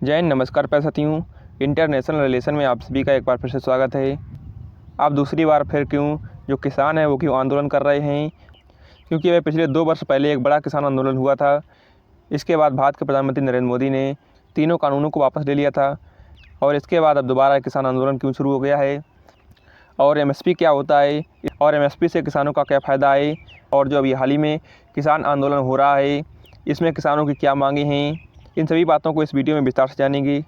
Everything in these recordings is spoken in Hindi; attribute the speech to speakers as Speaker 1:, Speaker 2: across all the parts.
Speaker 1: जय हिंद, नमस्कार प्यारे साथियों। इंटरनेशनल रिलेशन में आप सभी का एक बार फिर से स्वागत है। आप दूसरी बार फिर क्यों जो किसान हैं वो क्यों आंदोलन कर रहे हैं? क्योंकि वह पिछले 2 वर्ष पहले एक बड़ा किसान आंदोलन हुआ था। इसके बाद भारत के प्रधानमंत्री नरेंद्र मोदी ने तीनों कानूनों को वापस ले लिया था और इसके बाद अब दोबारा किसान आंदोलन क्यों शुरू हो गया है और एमएसपी क्या होता है और एमएसपी से किसानों का क्या फ़ायदा है और जो अभी हाल ही में किसान आंदोलन हो रहा है इसमें किसानों की क्या मांगे हैं, इन सभी बातों को इस वीडियो में विस्तार से जानेंगे।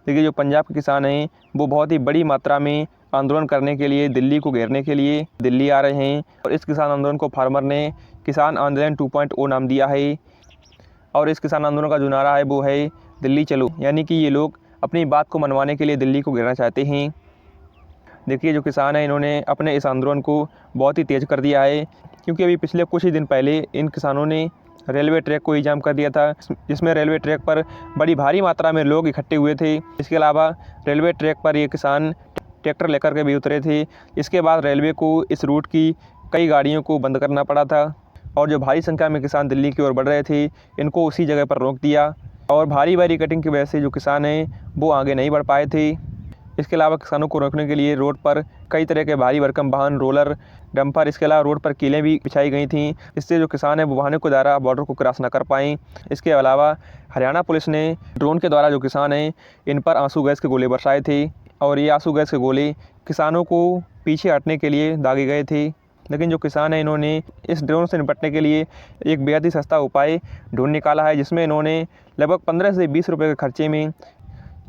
Speaker 1: देखिए, जो पंजाब के किसान हैं वो बहुत ही बड़ी मात्रा में आंदोलन करने के लिए दिल्ली को घेरने के लिए दिल्ली आ रहे हैं और इस किसान आंदोलन को फार्मर ने किसान आंदोलन 2.0 नाम दिया है। और इस किसान आंदोलन का जो नारा है वो है दिल्ली चलो, यानी कि ये लोग अपनी बात को मनवाने के लिए दिल्ली को घेरना चाहते हैं। देखिए, जो किसान हैं इन्होंने अपने इस आंदोलन को बहुत ही तेज़ कर दिया है, क्योंकि अभी पिछले कुछ ही दिन पहले इन किसानों ने रेलवे ट्रैक को ही जाम कर दिया था, जिसमें रेलवे ट्रैक पर बड़ी भारी मात्रा में लोग इकट्ठे हुए थे। इसके अलावा रेलवे ट्रैक पर ये किसान ट्रैक्टर लेकर के भी उतरे थे। इसके बाद रेलवे को इस रूट की कई गाड़ियों को बंद करना पड़ा था और जो भारी संख्या में किसान दिल्ली की ओर बढ़ रहे थे इनको उसी जगह पर रोक दिया और भारी बैरिकेडिंग की वजह से जो किसान हैं वो आगे नहीं बढ़ पाए थे। इसके अलावा किसानों को रोकने के लिए रोड पर कई तरह के भारी भरकम वाहन, रोलर, डंपर, इसके अलावा रोड पर कीलें भी बिछाई गई थीं, इससे जो किसान हैं वो वाहनों के द्वारा बॉर्डर को क्रॉस न कर पाएँ। इसके अलावा हरियाणा पुलिस ने ड्रोन के द्वारा जो किसान हैं इन पर आंसू गैस के गोले बरसाए थे और ये आंसू गैस के गोले किसानों को पीछे हटने के लिए दागे गए थे। लेकिन जो किसान हैं इन्होंने इस ड्रोन से निपटने के लिए एक बेहद ही सस्ता उपाय ढूंढ निकाला है, जिसमें इन्होंने लगभग 15 से 20 रुपये के खर्चे में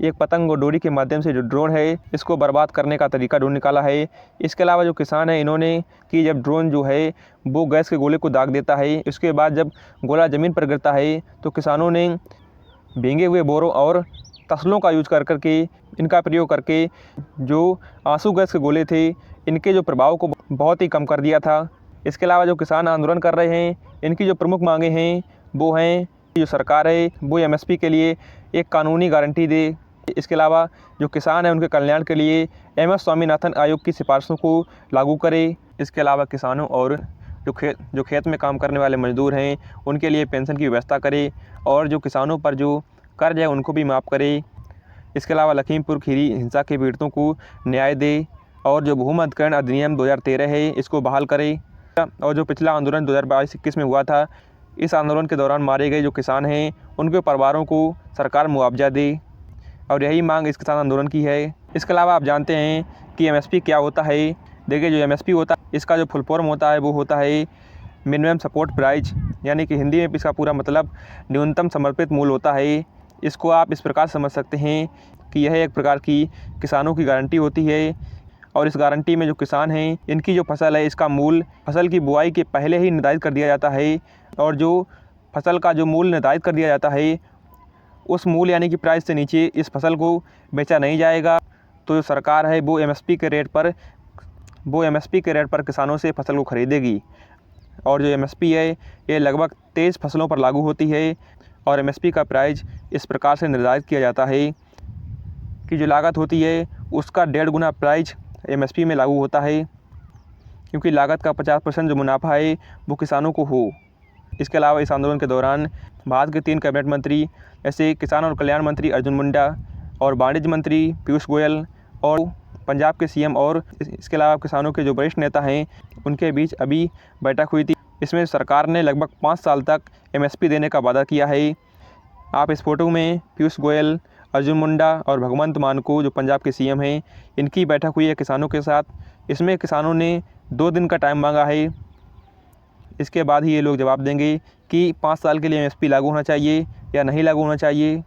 Speaker 1: एक पतंग और डोरी के माध्यम से जो ड्रोन है इसको बर्बाद करने का तरीका ढूंढ निकाला है। इसके अलावा जो किसान है इन्होंने कि जब ड्रोन जो है वो गैस के गोले को दाग देता है, इसके बाद जब गोला ज़मीन पर गिरता है तो किसानों ने भींगे हुए बोरों और तसलों का यूज कर करके इनका प्रयोग करके जो आंसू गैस के गोले थे इनके जो प्रभाव को बहुत ही कम कर दिया था। इसके अलावा जो किसान आंदोलन कर रहे हैं इनकी जो प्रमुख मांगे हैं वो हैं जो सरकार है वो एमएसपी के लिए एक कानूनी गारंटी दे। इसके अलावा जो किसान हैं उनके कल्याण के लिए एमएस स्वामीनाथन आयोग की सिफारिशों को लागू करे। इसके अलावा किसानों और जो खेत में काम करने वाले मजदूर हैं उनके लिए पेंशन की व्यवस्था करे और जो किसानों पर जो कर्ज है उनको भी माफ़ करे। इसके अलावा लखीमपुर खीरी हिंसा के पीड़ितों को न्याय दे और जो भूमि अधिग्रहण अधिनियम 2013 है इसको बहाल करे। और जो पिछला आंदोलन 2022-21 में हुआ था, इस आंदोलन के दौरान मारे गए जो किसान हैं उनके परिवारों को सरकार मुआवजा दे और यही मांग इस किसान आंदोलन की है। इसके अलावा आप जानते हैं कि एमएसपी क्या होता है। देखिए, जो एमएसपी होता है इसका जो फुल फॉर्म होता है वो होता है मिनिमम सपोर्ट प्राइस, यानी कि हिंदी में इसका पूरा मतलब न्यूनतम समर्पित मूल्य होता है। इसको आप इस प्रकार समझ सकते हैं कि यह एक प्रकार की किसानों की गारंटी होती है और इस गारंटी में जो किसान हैं इनकी जो फसल है इसका मूल्य फसल की बुआई के पहले ही निर्धारित कर दिया जाता है और जो फसल का जो मूल्य निर्धारित कर दिया जाता है उस मूल्य यानी कि प्राइस से नीचे इस फसल को बेचा नहीं जाएगा। तो जो सरकार है वो एमएसपी के रेट पर किसानों से फसल को खरीदेगी और जो एमएसपी है ये लगभग 23 फसलों पर लागू होती है और एमएसपी का प्राइस इस प्रकार से निर्धारित किया जाता है कि जो लागत होती है उसका 1.5 गुना प्राइस एमएसपी में लागू होता है, क्योंकि लागत का 50% जो मुनाफा है वो किसानों को हो। इसके अलावा इस आंदोलन के दौरान भारत के 3 कैबिनेट मंत्री जैसे किसान और कल्याण मंत्री अर्जुन मुंडा और वाणिज्य मंत्री पीयूष गोयल और पंजाब के सीएम और इसके अलावा किसानों के जो वरिष्ठ नेता हैं उनके बीच अभी बैठक हुई थी। इसमें सरकार ने लगभग 5 साल तक एमएसपी देने का वादा किया है। आप इस फोटो में पीयूष गोयल, अर्जुन मुंडा और भगवंत मान को जो पंजाब के सीएम हैं इनकी बैठक हुई है किसानों के साथ। इसमें किसानों ने 2 दिन का टाइम मांगा है। इसके बाद ही ये लोग जवाब देंगे कि 5 साल के लिए एमएसपी लागू होना चाहिए या नहीं लागू होना चाहिए।